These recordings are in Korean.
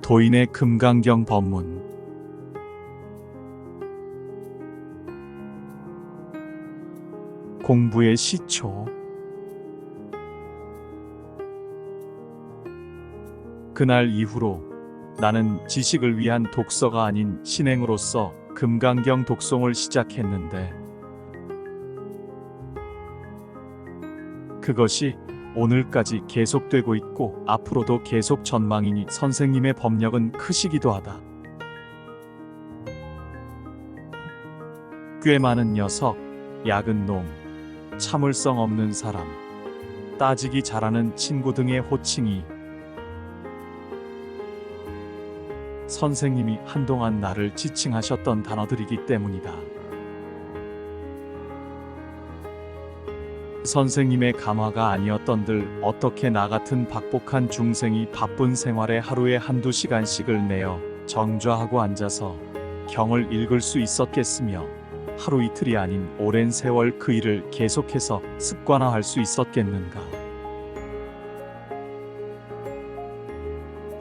도인의 금강경 법문. 공부의 시초. 그날 이후로 나는 지식을 위한 독서가 아닌 신행으로서 금강경 독송을 시작했는데, 그것이 오늘까지 계속되고 있고 앞으로도 계속 전망이니 선생님의 법력은 크시기도 하다. 꽤 많은 녀석, 약은 놈, 참을성 없는 사람, 따지기 잘하는 친구 등의 호칭이 선생님이 한동안 나를 지칭하셨던 단어들이기 때문이다. 선생님의 감화가 아니었던들 어떻게 나 같은 박복한 중생이 바쁜 생활에 하루에 한두 시간씩을 내어 정좌하고 앉아서 경을 읽을 수 있었겠으며, 하루 이틀이 아닌 오랜 세월 그 일을 계속해서 습관화할 수 있었겠는가.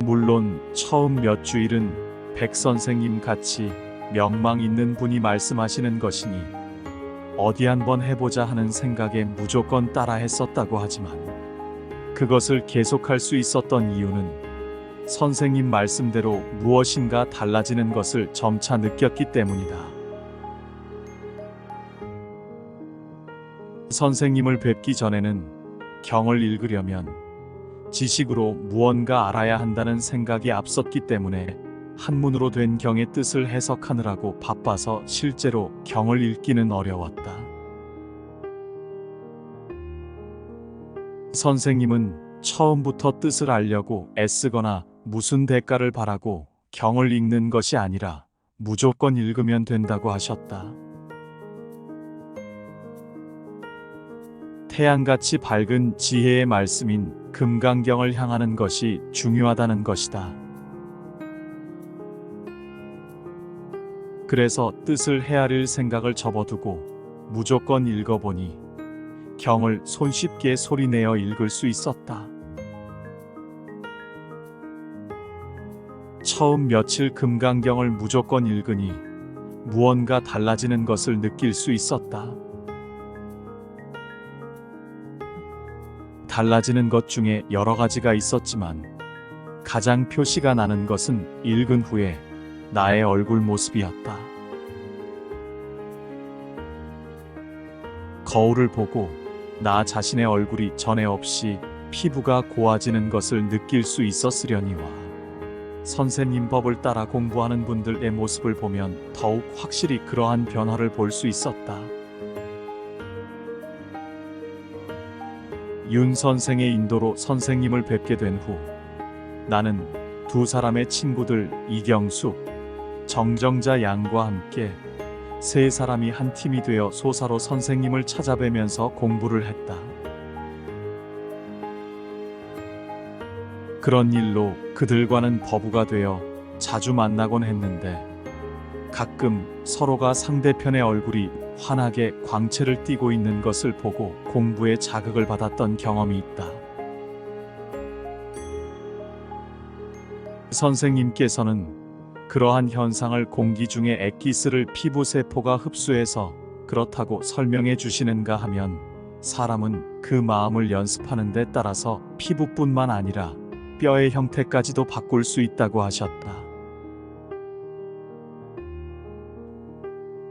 물론 처음 몇 주일은 백 선생님 같이 명망 있는 분이 말씀하시는 것이니 어디 한번 해보자 하는 생각에 무조건 따라 했었다고 하지만, 그것을 계속할 수 있었던 이유는 선생님 말씀대로 무엇인가 달라지는 것을 점차 느꼈기 때문이다. 선생님을 뵙기 전에는 경을 읽으려면 지식으로 무언가 알아야 한다는 생각이 앞섰기 때문에 한문으로 된 경의 뜻을 해석하느라고 바빠서 실제로 경을 읽기는 어려웠다. 선생님은 처음부터 뜻을 알려고 애쓰거나 무슨 대가를 바라고 경을 읽는 것이 아니라 무조건 읽으면 된다고 하셨다. 태양같이 밝은 지혜의 말씀인 금강경을 향하는 것이 중요하다는 것이다. 그래서 뜻을 헤아릴 생각을 접어두고 무조건 읽어보니 경을 손쉽게 소리내어 읽을 수 있었다. 처음 며칠 금강경을 무조건 읽으니 무언가 달라지는 것을 느낄 수 있었다. 달라지는 것 중에 여러 가지가 있었지만 가장 표시가 나는 것은 읽은 후에 나의 얼굴 모습이었다. 거울을 보고 나 자신의 얼굴이 전에 없이 피부가 고와지는 것을 느낄 수 있었으려니와, 선생님 법을 따라 공부하는 분들의 모습을 보면 더욱 확실히 그러한 변화를 볼 수 있었다. 윤 선생의 인도로 선생님을 뵙게 된 후 나는 두 사람의 친구들 이경숙, 정정자 양과 함께 세 사람이 한 팀이 되어 소사로 선생님을 찾아뵈면서 공부를 했다. 그런 일로 그들과는 버부가 되어 자주 만나곤 했는데, 가끔 서로가 상대편의 얼굴이 환하게 광채를 띠고 있는 것을 보고 공부에 자극을 받았던 경험이 있다. 선생님께서는 그러한 현상을 공기 중에 엑기스를 피부세포가 흡수해서 그렇다고 설명해 주시는가 하면, 사람은 그 마음을 연습하는 데 따라서 피부뿐만 아니라 뼈의 형태까지도 바꿀 수 있다고 하셨다.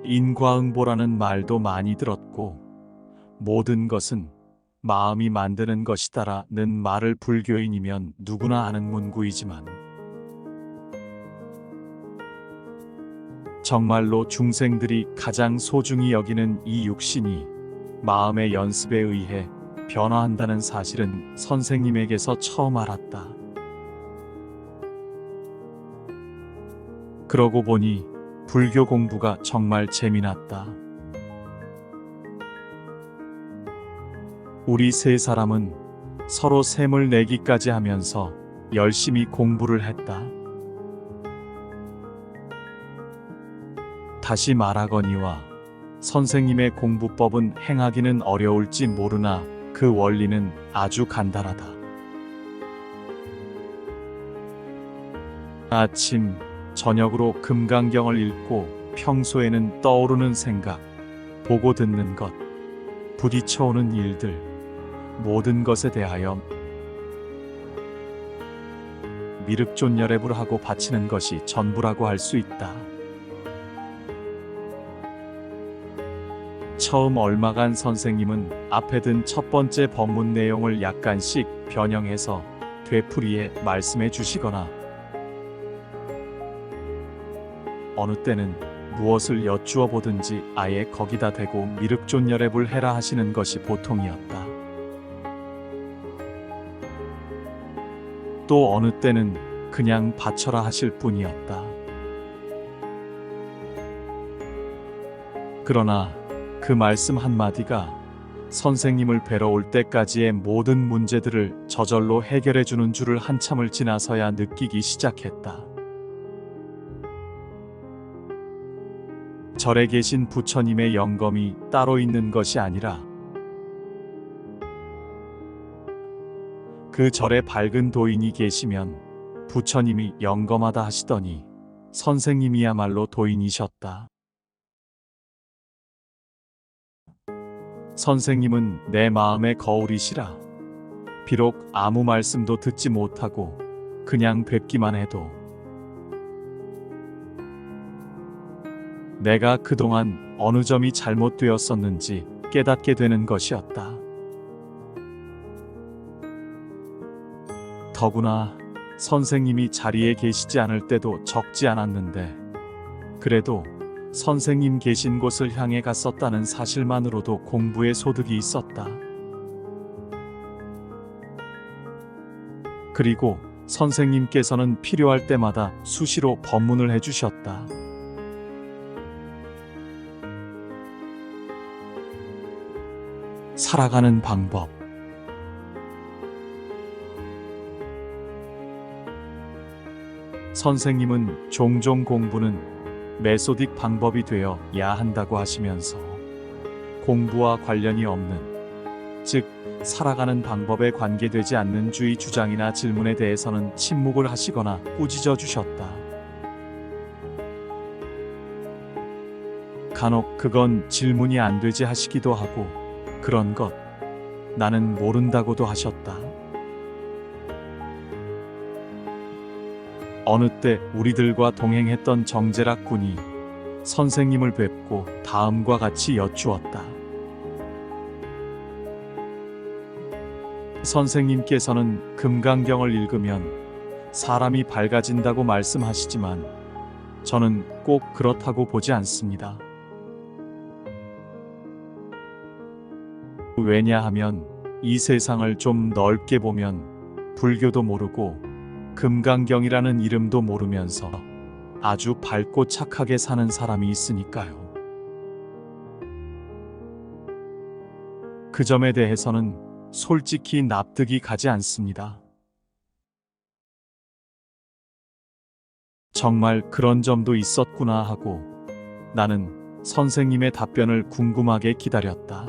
인과응보라는 말도 많이 들었고, 모든 것은 마음이 만드는 것이다라는 말을 불교인이면 누구나 아는 문구이지만, 정말로 중생들이 가장 소중히 여기는 이 육신이 마음의 연습에 의해 변화한다는 사실은 선생님에게서 처음 알았다. 그러고 보니 불교 공부가 정말 재미났다. 우리 세 사람은 서로 셈을 내기까지 하면서 열심히 공부를 했다. 다시 말하거니와 선생님의 공부법은 행하기는 어려울지 모르나 그 원리는 아주 간단하다. 아침, 저녁으로 금강경을 읽고 평소에는 떠오르는 생각, 보고 듣는 것, 부딪혀오는 일들, 모든 것에 대하여 미륵존열애불 하고 바치는 것이 전부라고 할 수 있다. 처음 얼마간 선생님은 앞에 든 첫 번째 법문 내용을 약간씩 변형해서 되풀이해 말씀해 주시거나 어느 때는 무엇을 여쭈어 보든지 아예 거기다 대고 미륵존열애불 해라 하시는 것이 보통이었다. 또 어느 때는 그냥 바쳐라 하실 뿐이었다. 그러나 그 말씀 한마디가 선생님을 뵈러 올 때까지의 모든 문제들을 저절로 해결해 주는 줄을 한참을 지나서야 느끼기 시작했다. 절에 계신 부처님의 영검이 따로 있는 것이 아니라 그 절에 밝은 도인이 계시면 부처님이 영검하다 하시더니 선생님이야말로 도인이셨다. 선생님은 내 마음의 거울이시라. 비록 아무 말씀도 듣지 못하고 그냥 뵙기만 해도 내가 그동안 어느 점이 잘못되었었는지 깨닫게 되는 것이었다. 더구나 선생님이 자리에 계시지 않을 때도 적지 않았는데 그래도 선생님 계신 곳을 향해 갔었다는 사실만으로도 공부에 소득이 있었다. 그리고 선생님께서는 필요할 때마다 수시로 법문을 해주셨다. 살아가는 방법. 선생님은 종종 공부는 메소딕 방법이 되어야 한다고 하시면서 공부와 관련이 없는, 즉 살아가는 방법에 관계되지 않는 주의 주장이나 질문에 대해서는 침묵을 하시거나 꾸짖어 주셨다. 간혹 그건 질문이 안 되지 하시기도 하고 그런 것 나는 모른다고도 하셨다. 어느 때 우리들과 동행했던 정재락 군이 선생님을 뵙고 다음과 같이 여쭈었다. 선생님께서는 금강경을 읽으면 사람이 밝아진다고 말씀하시지만 저는 꼭 그렇다고 보지 않습니다. 왜냐하면 이 세상을 좀 넓게 보면 불교도 모르고 금강경이라는 이름도 모르면서 아주 밝고 착하게 사는 사람이 있으니까요. 그 점에 대해서는 솔직히 납득이 가지 않습니다. 정말 그런 점도 있었구나 하고 나는 선생님의 답변을 궁금하게 기다렸다.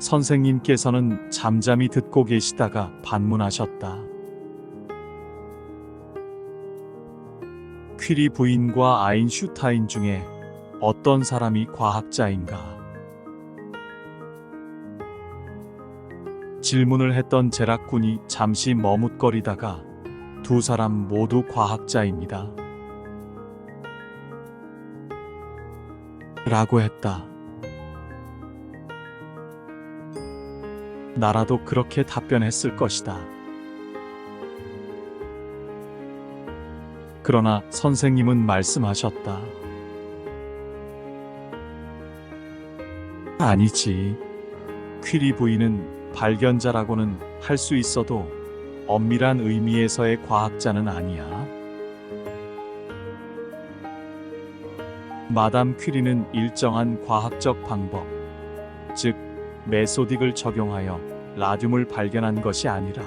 선생님께서는 잠잠히 듣고 계시다가 반문하셨다. 퀴리 부인과 아인슈타인 중에 어떤 사람이 과학자인가? 질문을 했던 제락군이 잠시 머뭇거리다가 두 사람 모두 과학자입니다. 라고 했다. 나라도 그렇게 답변했을 것이다. 그러나 선생님은 말씀하셨다. 아니지. 퀴리 부인은 발견자라고는 할 수 있어도 엄밀한 의미에서의 과학자는 아니야. 마담 퀴리는 일정한 과학적 방법, 즉 메소딕을 적용하여 라듐을 발견한 것이 아니라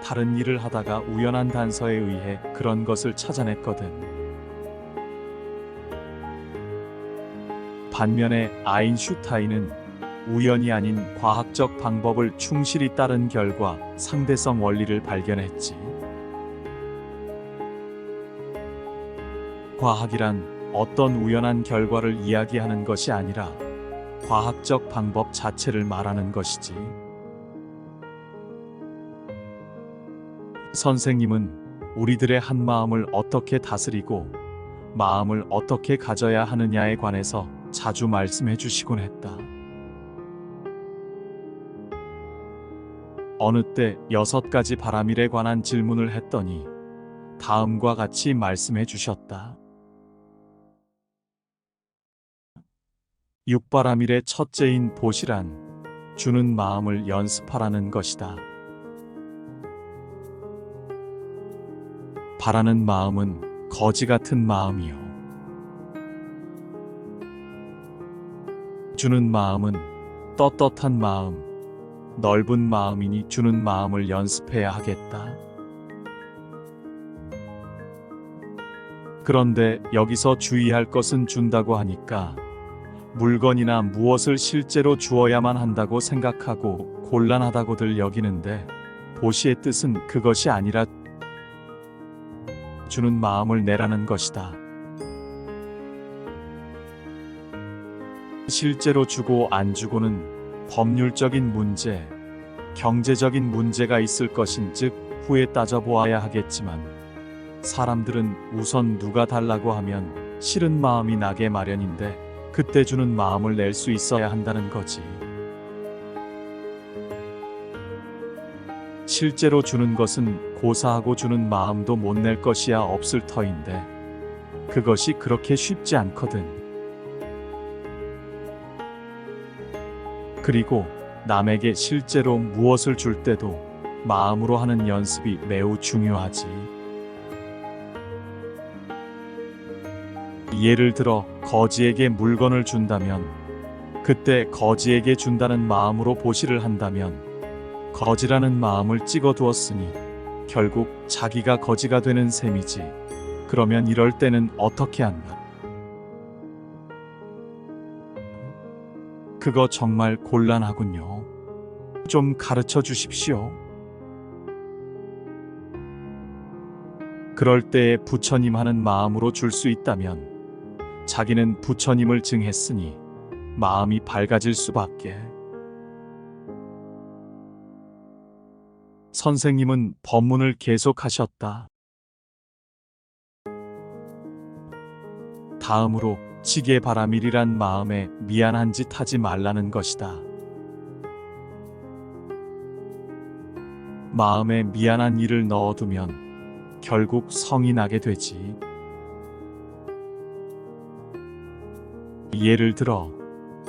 다른 일을 하다가 우연한 단서에 의해 그런 것을 찾아냈거든. 반면에 아인슈타인은 우연이 아닌 과학적 방법을 충실히 따른 결과 상대성 원리를 발견했지. 과학이란 어떤 우연한 결과를 이야기하는 것이 아니라 과학적 방법 자체를 말하는 것이지. 선생님은 우리들의 한 마음을 어떻게 다스리고 마음을 어떻게 가져야 하느냐에 관해서 자주 말씀해 주시곤 했다. 어느 때 6가지 바라밀에 관한 질문을 했더니 다음과 같이 말씀해 주셨다. 6바라밀의 첫째인 보시란 주는 마음을 연습하라는 것이다. 바라는 마음은 거지 같은 마음이요. 주는 마음은 떳떳한 마음, 넓은 마음이니 주는 마음을 연습해야 하겠다. 그런데 여기서 주의할 것은 준다고 하니까 물건이나 무엇을 실제로 주어야만 한다고 생각하고 곤란하다고들 여기는데, 보시의 뜻은 그것이 아니라 주는 마음을 내라는 것이다. 실제로 주고 안 주고는 법률적인 문제, 경제적인 문제가 있을 것인즉 후에 따져보아야 하겠지만, 사람들은 우선 누가 달라고 하면 싫은 마음이 나게 마련인데 그때 주는 마음을 낼 수 있어야 한다는 거지. 실제로 주는 것은 고사하고 주는 마음도 못 낼 것이야 없을 터인데 그것이 그렇게 쉽지 않거든. 그리고 남에게 실제로 무엇을 줄 때도 마음으로 하는 연습이 매우 중요하지. 예를 들어 거지에게 물건을 준다면 그때 거지에게 준다는 마음으로 보시를 한다면 거지라는 마음을 찍어두었으니 결국 자기가 거지가 되는 셈이지. 그러면 이럴 때는 어떻게 한다? 그거 정말 곤란하군요. 좀 가르쳐 주십시오. 그럴 때에 부처님 하는 마음으로 줄 수 있다면 자기는 부처님을 증했으니 마음이 밝아질 수밖에. 선생님은 법문을 계속하셨다. 다음으로 지게 바라밀이란 마음에 미안한 짓 하지 말라는 것이다. 마음에 미안한 일을 넣어두면 결국 성이 나게 되지. 예를 들어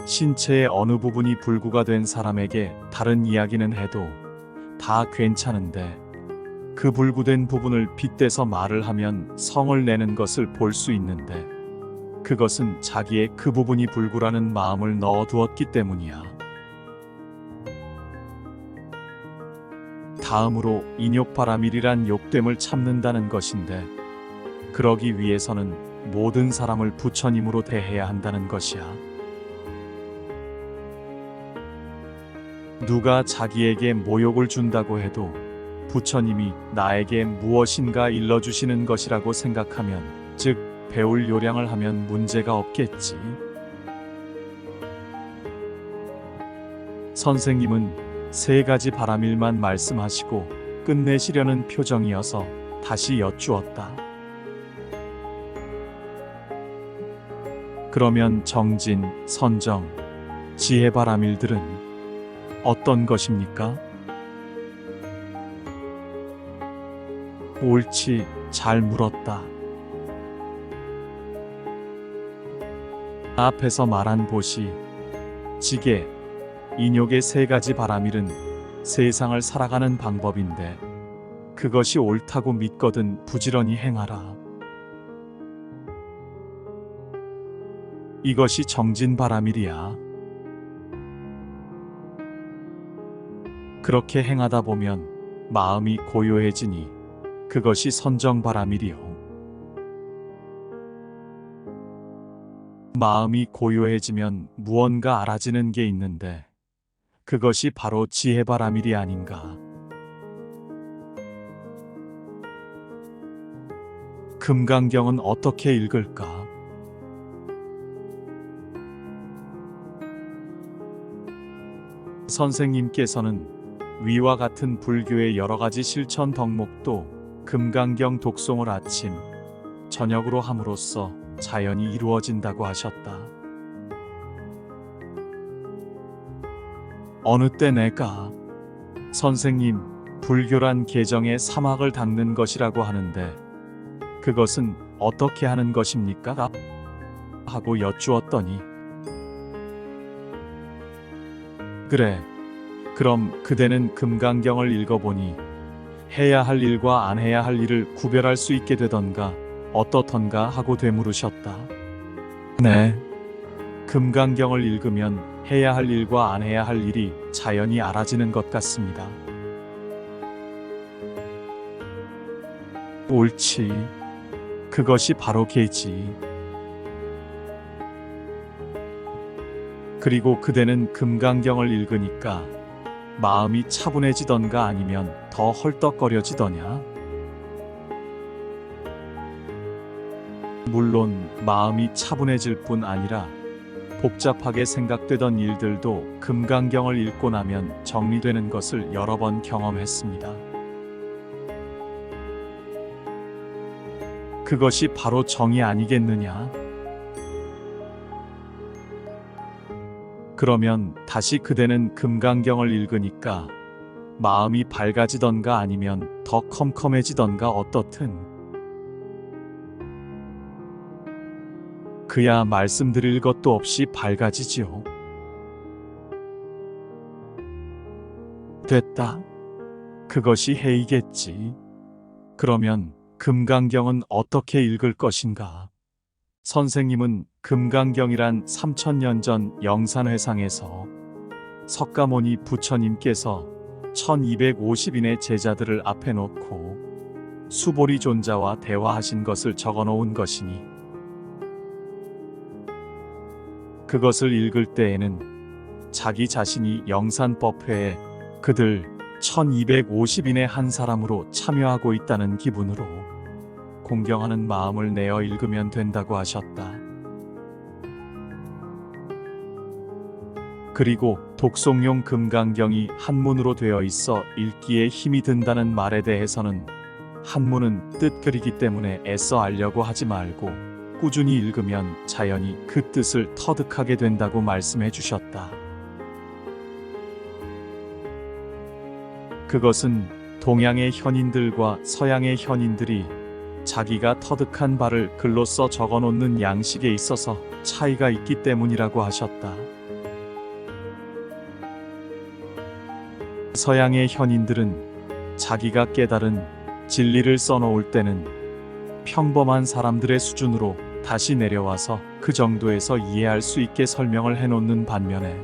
신체의 어느 부분이 불구가 된 사람에게 다른 이야기는 해도 다 괜찮은데 그 불구된 부분을 빗대서 말을 하면 성을 내는 것을 볼 수 있는데 그것은 자기의 그 부분이 불구라는 마음을 넣어두었기 때문이야. 다음으로 인욕바라밀이란 욕됨을 참는다는 것인데 그러기 위해서는 모든 사람을 부처님으로 대해야 한다는 것이야. 누가 자기에게 모욕을 준다고 해도 부처님이 나에게 무엇인가 일러주시는 것이라고 생각하면, 즉 배울 요량을 하면 문제가 없겠지. 선생님은 3가지 바라밀만 말씀하시고 끝내시려는 표정이어서 다시 여쭈었다. 그러면 정진, 선정, 지혜 바라밀들은 어떤 것입니까? 옳지, 잘 물었다. 앞에서 말한 보시, 지계, 인욕의 3가지 바라밀은 세상을 살아가는 방법인데 그것이 옳다고 믿거든 부지런히 행하라. 이것이 정진 바라밀이야. 그렇게 행하다 보면 마음이 고요해지니 그것이 선정 바라밀이요. 마음이 고요해지면 무언가 알아지는 게 있는데 그것이 바로 지혜바라밀이 아닌가. 금강경은 어떻게 읽을까? 선생님께서는 위와 같은 불교의 여러 가지 실천 덕목도 금강경 독송을 아침, 저녁으로 함으로써 자연히 이루어진다고 하셨다. 어느 때 내가 선생님, 불교란 개정의 사막을 닦는 것이라고 하는데 그것은 어떻게 하는 것입니까? 하고 여쭈었더니 그래, 그럼 그대는 금강경을 읽어보니 해야 할 일과 안 해야 할 일을 구별할 수 있게 되던가 어떻던가 하고 되물으셨다. 네, 금강경을 읽으면 해야 할 일과 안 해야 할 일이 자연히 알아지는 것 같습니다. 옳지. 그것이 바로 개지. 그리고 그대는 금강경을 읽으니까 마음이 차분해지던가 아니면 더 헐떡거려지더냐? 물론 마음이 차분해질 뿐 아니라 복잡하게 생각되던 일들도 금강경을 읽고 나면 정리되는 것을 여러 번 경험했습니다. 그것이 바로 정이 아니겠느냐? 그러면 다시 그대는 금강경을 읽으니까 마음이 밝아지던가 아니면 더 컴컴해지던가 어떻든 그야 말씀드릴 것도 없이 밝아지지요. 됐다. 그것이 해이겠지. 그러면 금강경은 어떻게 읽을 것인가? 선생님은 금강경이란 3000년 전 영산회상에서 석가모니 부처님께서 1250인의 제자들을 앞에 놓고 수보리 존자와 대화하신 것을 적어 놓은 것이니 그것을 읽을 때에는 자기 자신이 영산법회에 그들 1250인의 한 사람으로 참여하고 있다는 기분으로 공경하는 마음을 내어 읽으면 된다고 하셨다. 그리고 독송용 금강경이 한문으로 되어 있어 읽기에 힘이 든다는 말에 대해서는 한문은 뜻글이기 때문에 애써 알려고 하지 말고 꾸준히 읽으면 자연히 그 뜻을 터득하게 된다고 말씀해 주셨다. 그것은 동양의 현인들과 서양의 현인들이 자기가 터득한 바를 글로써 적어놓는 양식에 있어서 차이가 있기 때문이라고 하셨다. 서양의 현인들은 자기가 깨달은 진리를 써놓을 때는 평범한 사람들의 수준으로 다시 내려와서 그 정도에서 이해할 수 있게 설명을 해놓는 반면에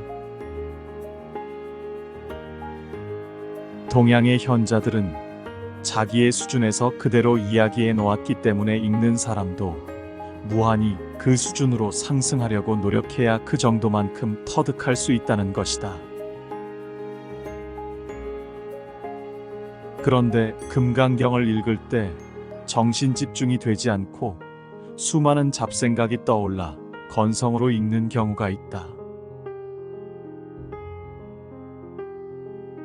동양의 현자들은 자기의 수준에서 그대로 이야기해 놓았기 때문에 읽는 사람도 무한히 그 수준으로 상승하려고 노력해야 그 정도만큼 터득할 수 있다는 것이다. 그런데 금강경을 읽을 때 정신 집중이 되지 않고 수많은 잡생각이 떠올라 건성으로 읽는 경우가 있다.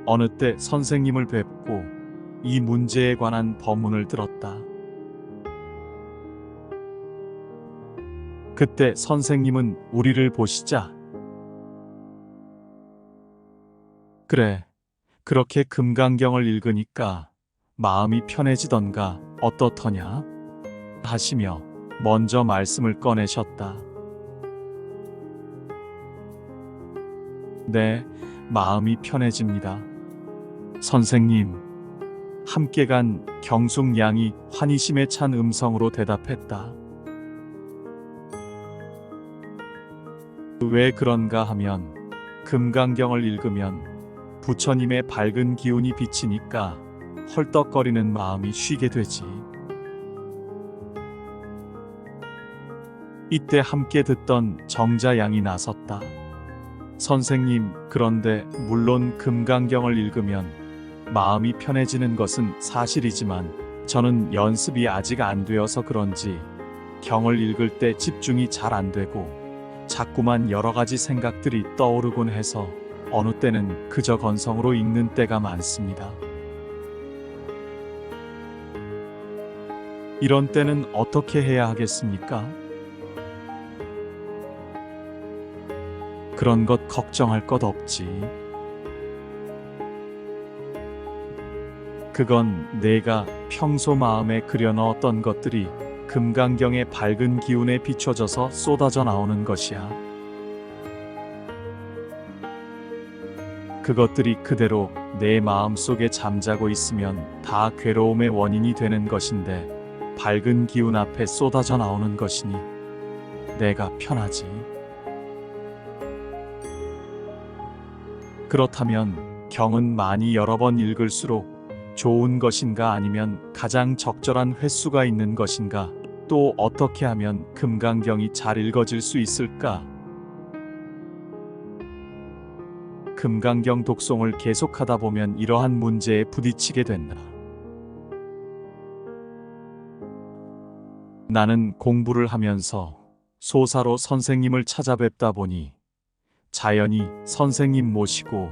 어느 때 선생님을 뵙고 이 문제에 관한 법문을 들었다. 그때 선생님은 우리를 보시자 그래, 그렇게 금강경을 읽으니까 마음이 편해지던가 어떻더냐? 하시며 먼저 말씀을 꺼내셨다. 네, 마음이 편해집니다. 선생님, 함께 간 경숙양이 환희심에 찬 음성으로 대답했다. 왜 그런가 하면 금강경을 읽으면 부처님의 밝은 기운이 비치니까 헐떡거리는 마음이 쉬게 되지. 이때 함께 듣던 정자양이 나섰다. 선생님, 그런데 물론 금강경을 읽으면 마음이 편해지는 것은 사실이지만 저는 연습이 아직 안 되어서 그런지 경을 읽을 때 집중이 잘 안 되고 자꾸만 여러 가지 생각들이 떠오르곤 해서 어느 때는 그저 건성으로 읽는 때가 많습니다. 이런 때는 어떻게 해야 하겠습니까? 그런 것 걱정할 것 없지. 그건 내가 평소 마음에 그려넣었던 것들이 금강경의 밝은 기운에 비춰져서 쏟아져 나오는 것이야. 그것들이 그대로 내 마음 속에 잠자고 있으면 다 괴로움의 원인이 되는 것인데 밝은 기운 앞에 쏟아져 나오는 것이니 내가 편하지. 그렇다면 경은 많이 여러 번 읽을수록 좋은 것인가 아니면 가장 적절한 횟수가 있는 것인가? 또 어떻게 하면 금강경이 잘 읽어질 수 있을까? 금강경 독송을 계속하다 보면 이러한 문제에 부딪히게 된다. 나는 공부를 하면서 소사로 선생님을 찾아뵙다 보니 자연히 선생님 모시고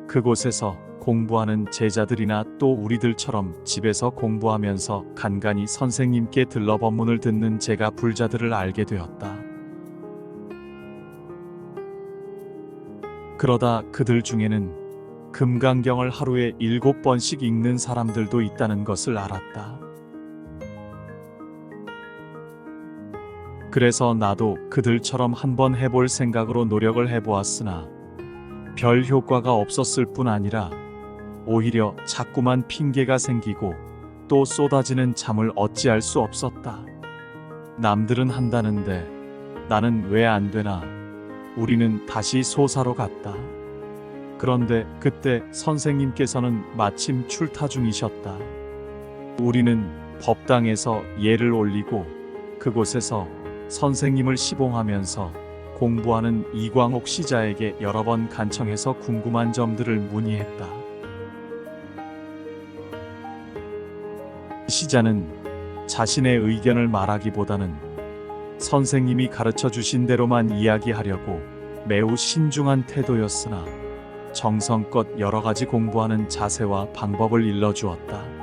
그곳에서 공부하는 제자들이나 또 우리들처럼 집에서 공부하면서 간간히 선생님께 들러 법문을 듣는 제가 불자들을 알게 되었다. 그러다 그들 중에는 금강경을 하루에 7번씩 읽는 사람들도 있다는 것을 알았다. 그래서 나도 그들처럼 한번 해볼 생각으로 노력을 해보았으나 별 효과가 없었을 뿐 아니라 오히려 자꾸만 핑계가 생기고 또 쏟아지는 잠을 어찌할 수 없었다. 남들은 한다는데 나는 왜 안 되나? 우리는 다시 소사로 갔다. 그런데 그때 선생님께서는 마침 출타 중이셨다. 우리는 법당에서 예를 올리고 그곳에서 선생님을 시봉하면서 공부하는 이광옥 시자에게 여러 번 간청해서 궁금한 점들을 문의했다. 시자는 자신의 의견을 말하기보다는 선생님이 가르쳐 주신 대로만 이야기하려고 매우 신중한 태도였으나 정성껏 여러 가지 공부하는 자세와 방법을 일러주었다.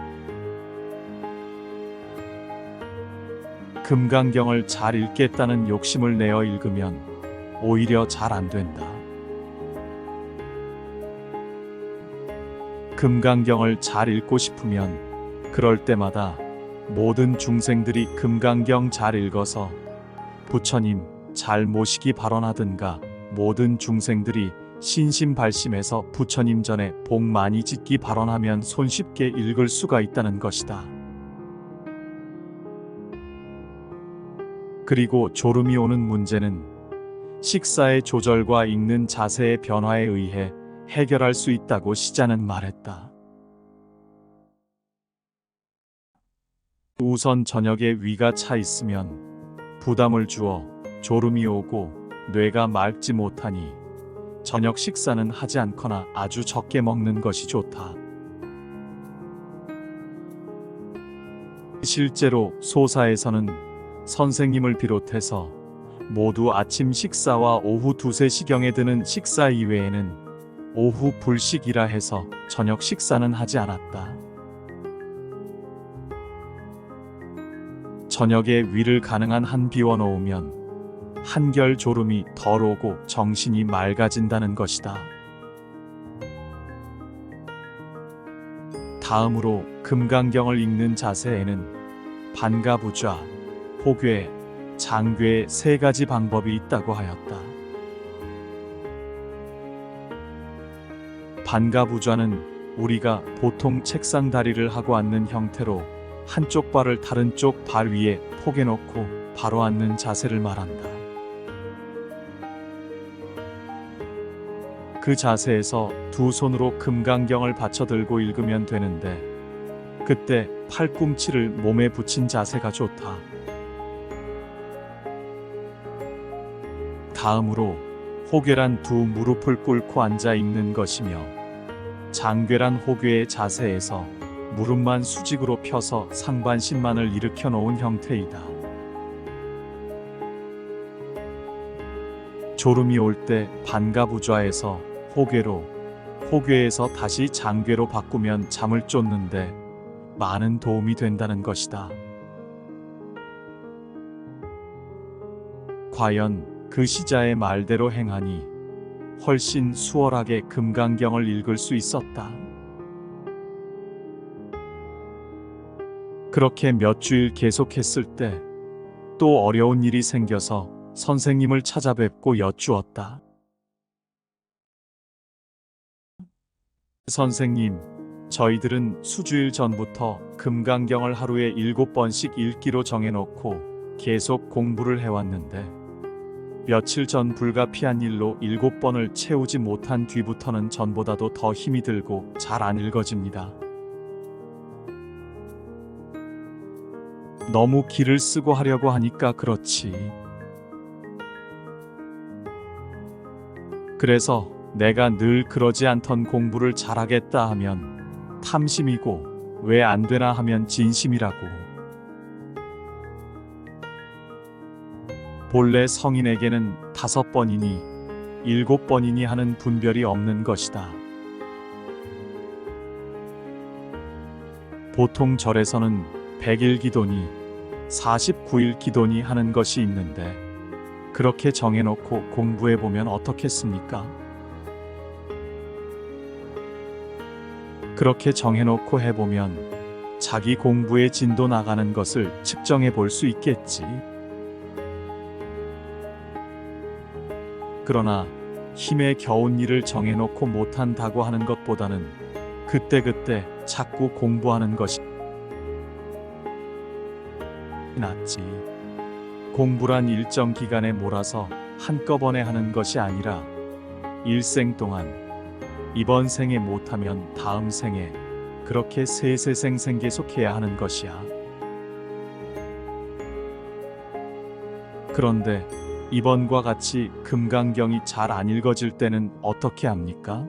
금강경을 잘 읽겠다는 욕심을 내어 읽으면 오히려 잘 안 된다. 금강경을 잘 읽고 싶으면 그럴 때마다 모든 중생들이 금강경 잘 읽어서 부처님 잘 모시기 발언하든가 모든 중생들이 신심발심해서 부처님 전에 복 많이 짓기 발언하면 손쉽게 읽을 수가 있다는 것이다. 그리고 졸음이 오는 문제는 식사의 조절과 읽는 자세의 변화에 의해 해결할 수 있다고 시자는 말했다. 우선 저녁에 위가 차 있으면 부담을 주어 졸음이 오고 뇌가 맑지 못하니 저녁 식사는 하지 않거나 아주 적게 먹는 것이 좋다. 실제로 소사에서는 선생님을 비롯해서 모두 아침 식사와 오후 2, 3시경에 드는 식사 이외에는 오후 불식이라 해서 저녁 식사는 하지 않았다. 저녁에 위를 가능한 한 비워놓으면 한결 졸음이 덜 오고 정신이 맑아진다는 것이다. 다음으로 금강경을 읽는 자세에는 반가부좌, 호괴, 장괴 3가지 방법이 있다고 하였다. 반가부좌는 우리가 보통 책상 다리를 하고 앉는 형태로 한쪽 발을 다른 쪽 발 위에 포개놓고 바로 앉는 자세를 말한다. 그 자세에서 두 손으로 금강경을 받쳐들고 읽으면 되는데 그때 팔꿈치를 몸에 붙인 자세가 좋다. 다음으로 호괴란 두 무릎을 꿇고 앉아 읽는 것이며 장괴란 호괴의 자세에서 무릎만 수직으로 펴서 상반신만을 일으켜 놓은 형태이다. 졸음이 올 때 반가부좌에서 호괴로, 호괴에서 다시 장괴로 바꾸면 잠을 쫓는데 많은 도움이 된다는 것이다. 과연 그 시자의 말대로 행하니 훨씬 수월하게 금강경을 읽을 수 있었다. 그렇게 몇 주일 계속했을 때 또 어려운 일이 생겨서 선생님을 찾아뵙고 여쭈었다. 선생님, 저희들은 수주일 전부터 금강경을 하루에 7번씩 읽기로 정해놓고 계속 공부를 해왔는데 며칠 전 불가피한 일로 7번을 채우지 못한 뒤부터는 전보다도 더 힘이 들고 잘 안 읽어집니다. 너무 기를 쓰고 하려고 하니까 그렇지. 그래서 내가 늘 그러지 않던 공부를 잘하겠다 하면 탐심이고 왜 안 되나 하면 진심이라고. 본래 성인에게는 5번이니 7번이니 하는 분별이 없는 것이다. 보통 절에서는 100일 기도니 49일 기도니 하는 것이 있는데 그렇게 정해놓고 공부해보면 어떻겠습니까? 그렇게 정해놓고 해보면 자기 공부의 진도 나가는 것을 측정해 볼 수 있겠지. 그러나 힘에 겨운 일을 정해놓고 못한다고 하는 것보다는 그때그때 자꾸 공부하는 것이 낫지. 공부란 일정 기간에 몰아서 한꺼번에 하는 것이 아니라 일생 동안 이번 생에 못하면 다음 생에 그렇게 세세생생 계속해야 하는 것이야. 그런데 이번과 같이 금강경이 잘 안 읽어질 때는 어떻게 합니까?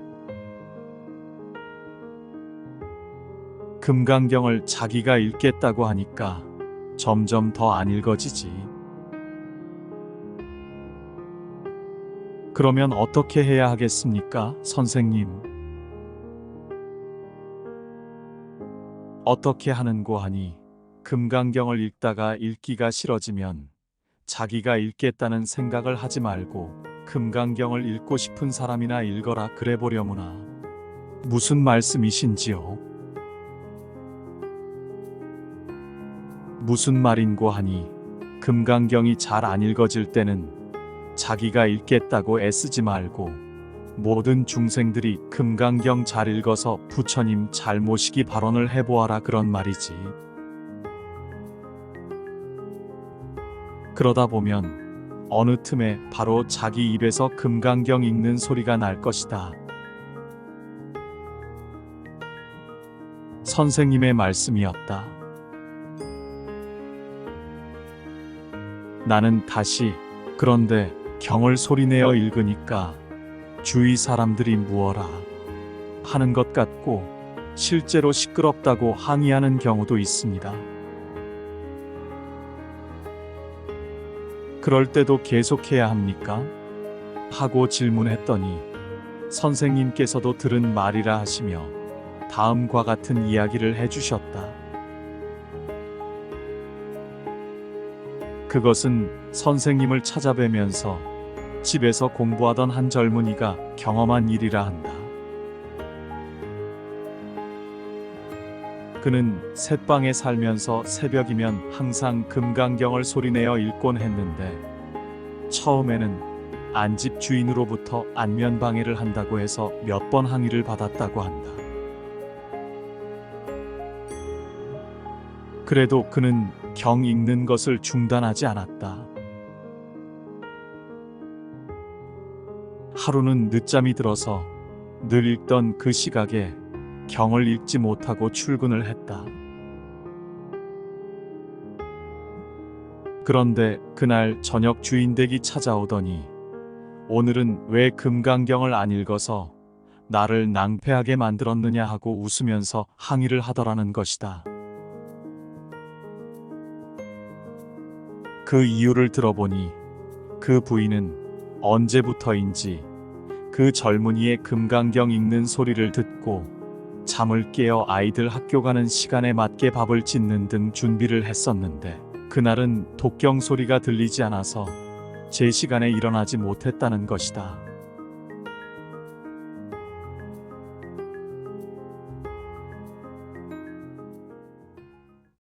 금강경을 자기가 읽겠다고 하니까 점점 더 안 읽어지지. 그러면 어떻게 해야 하겠습니까, 선생님? 어떻게 하는고 하니 금강경을 읽다가 읽기가 싫어지면 자기가 읽겠다는 생각을 하지 말고 금강경을 읽고 싶은 사람이나 읽어라 그래 보려무나. 무슨 말씀이신지요? 무슨 말인고 하니 금강경이 잘 안 읽어질 때는 자기가 읽겠다고 애쓰지 말고 모든 중생들이 금강경 잘 읽어서 부처님 잘 모시기 발언을 해보아라 그런 말이지. 그러다 보면 어느 틈에 바로 자기 입에서 금강경 읽는 소리가 날 것이다. 선생님의 말씀이었다. 나는 다시 그런데 경을 소리내어 읽으니까 주위 사람들이 무어라 하는 것 같고 실제로 시끄럽다고 항의하는 경우도 있습니다. 그럴 때도 계속해야 합니까? 하고 질문했더니 선생님께서도 들은 말이라 하시며 다음과 같은 이야기를 해주셨다. 그것은 선생님을 찾아뵈면서 집에서 공부하던 한 젊은이가 경험한 일이라 한다. 그는 셋방에 살면서 새벽이면 항상 금강경을 소리내어 읽곤 했는데 처음에는 안집 주인으로부터 안면방해를 한다고 해서 몇 번 항의를 받았다고 한다. 그래도 그는 경 읽는 것을 중단하지 않았다. 하루는 늦잠이 들어서 늘 읽던 그 시각에 경을 읽지 못하고 출근을 했다. 그런데 그날 저녁 주인댁이 찾아오더니 오늘은 왜 금강경을 안 읽어서 나를 낭패하게 만들었느냐 하고 웃으면서 항의를 하더라는 것이다. 그 이유를 들어보니 그 부인은 언제부터인지 그 젊은이의 금강경 읽는 소리를 듣고 잠을 깨어 아이들 학교 가는 시간에 맞게 밥을 짓는 등 준비를 했었는데 그날은 독경 소리가 들리지 않아서 제 시간에 일어나지 못했다는 것이다.